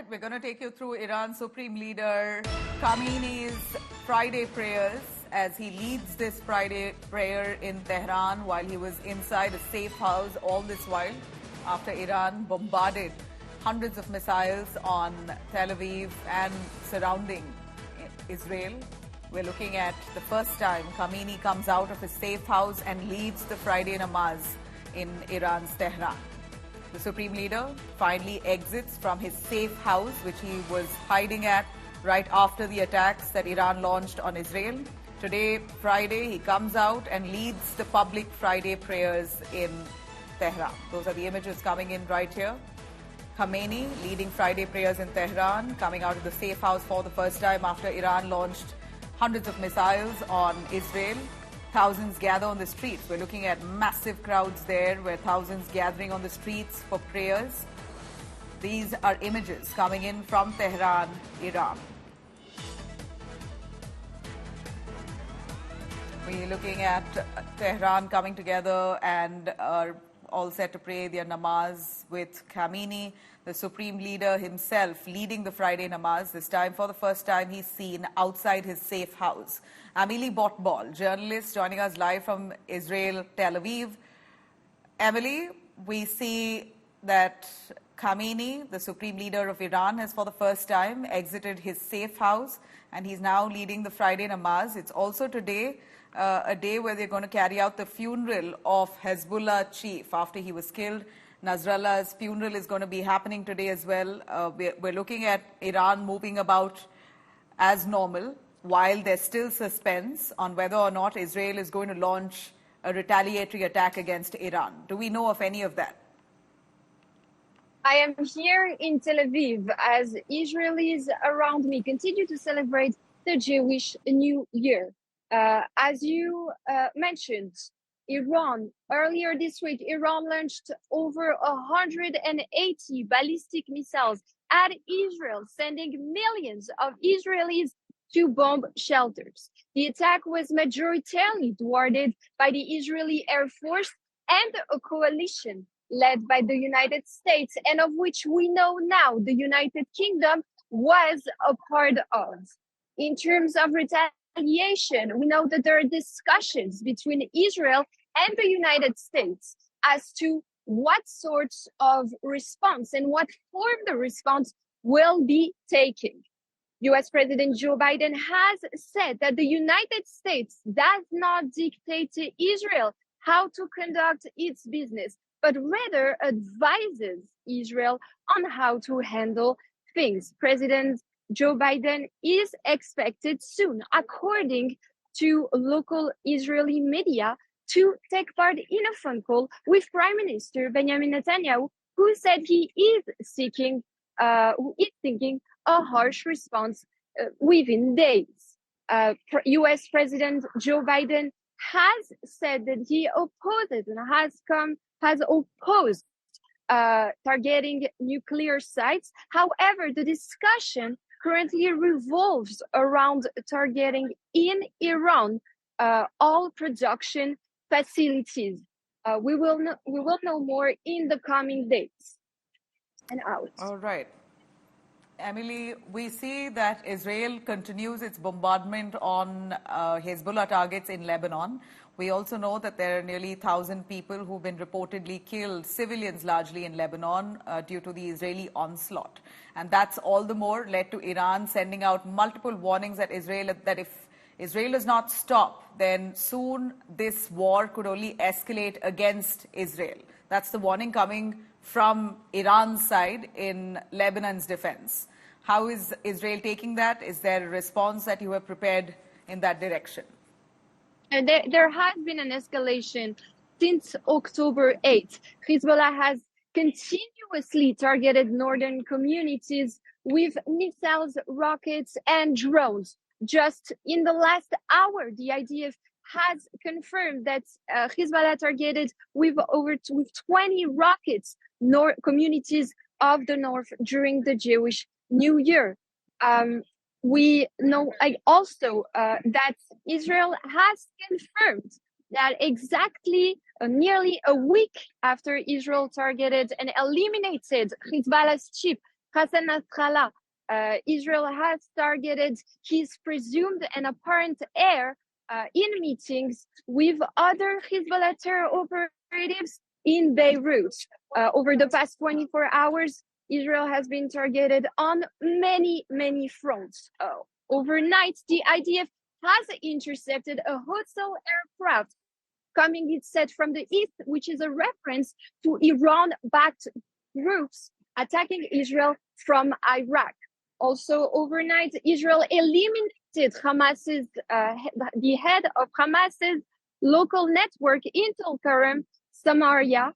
right, we're going to take you through Iran's Supreme Leader Khamenei's Friday prayers as he leads this Friday prayer in Tehran while he was inside a safe house all this while after Iran bombarded hundreds of missiles on Tel Aviv and surrounding Israel. We're looking at the first time Khamenei comes out of his safe house and leads the Friday namaz in Iran's Tehran. The Supreme Leader finally exits from his safe house, which he was hiding at right after the attacks that Iran launched on Israel. Today, Friday, he comes out and leads the public Friday prayers in Tehran. Those are the images coming in right here. Khamenei leading Friday prayers in Tehran, coming out of the safe house for the first time after Iran launched hundreds of missiles on Israel. Thousands gather on the streets. We're looking at massive crowds there, where thousands gathering on the streets for prayers. These are images coming in from Tehran, Iran. We're looking at Tehran coming together and are all set to pray their namaz with Khamenei, the Supreme Leader himself, leading the Friday namaz. This time, for the first time, he's seen outside his safe house. Emily Botball, journalist, joining us live from Israel, Tel Aviv. Emily, we see that Khamenei, the Supreme Leader of Iran, has for the first time exited his safe house, and he's now leading the Friday namaz. It's also today a day where they're going to carry out the funeral of Hezbollah chief after he was killed. Nasrallah's funeral is going to be happening today as well. We're looking at Iran moving about as normal, while there's still suspense on whether or not Israel is going to launch a retaliatory attack against Iran. Do we know of any of that? I am here in Tel Aviv as Israelis around me continue to celebrate the Jewish New Year. As you mentioned, earlier this week, Iran launched over 180 ballistic missiles at Israel, sending millions of Israelis to bomb shelters. The attack was majoritarily thwarted by the Israeli Air Force and a coalition led by the United States, and of which we know now the United Kingdom was a part of. In terms of retaliation, we know that there are discussions between Israel and the United States as to what sorts of response and what form the response will be taking. US President Joe Biden has said that the United States does not dictate to Israel how to conduct its business, but rather advises Israel on how to handle things. President Joe Biden is expected soon, according to local Israeli media, to take part in a phone call with Prime Minister Benjamin Netanyahu, who said he is thinking a harsh response within days. US President Joe Biden has said that he opposes and has opposed targeting nuclear sites. However, the discussion currently revolves around targeting in Iran all production facilities. We will know more in the coming days and hours. All right. Emily, we see that Israel continues its bombardment on Hezbollah targets in Lebanon. We also know that there are nearly 1,000 people who've been reportedly killed, civilians largely in Lebanon, due to the Israeli onslaught. And that's all the more led to Iran sending out multiple warnings at Israel that if Israel does not stop, then soon this war could only escalate against Israel. That's the warning coming from Iran's side in Lebanon's defense. How is Israel taking that? Is there a response that you have prepared in that direction? There has been an escalation since October 8th. Hezbollah has continuously targeted northern communities with missiles, rockets, and drones. Just in the last hour, the IDF has confirmed that Hezbollah targeted with 20 rockets communities of the north during the Jewish New Year. We know also that Israel has confirmed that exactly nearly a week after Israel targeted and eliminated Hezbollah's chief, Hassan Nasrallah, Israel has targeted his presumed and apparent heir in meetings with other Hezbollah terror operatives in Beirut. Over the past 24 hours, Israel has been targeted on many, many fronts. Overnight, the IDF has intercepted a hostile aircraft coming, it said, from the east, which is a reference to Iran-backed groups attacking Israel from Iraq. Also, overnight, Israel eliminated Hamas's the head of Hamas's local network in Tulkarem, Samaria,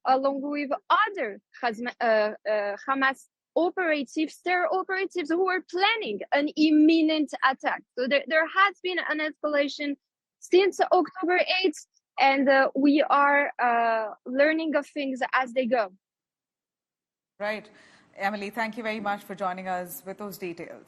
along with other Hamas operatives, terror operatives who were planning an imminent attack. So there has been an escalation since October 8th, and we are learning of things as they go. Right. Emily, thank you very much for joining us with those details.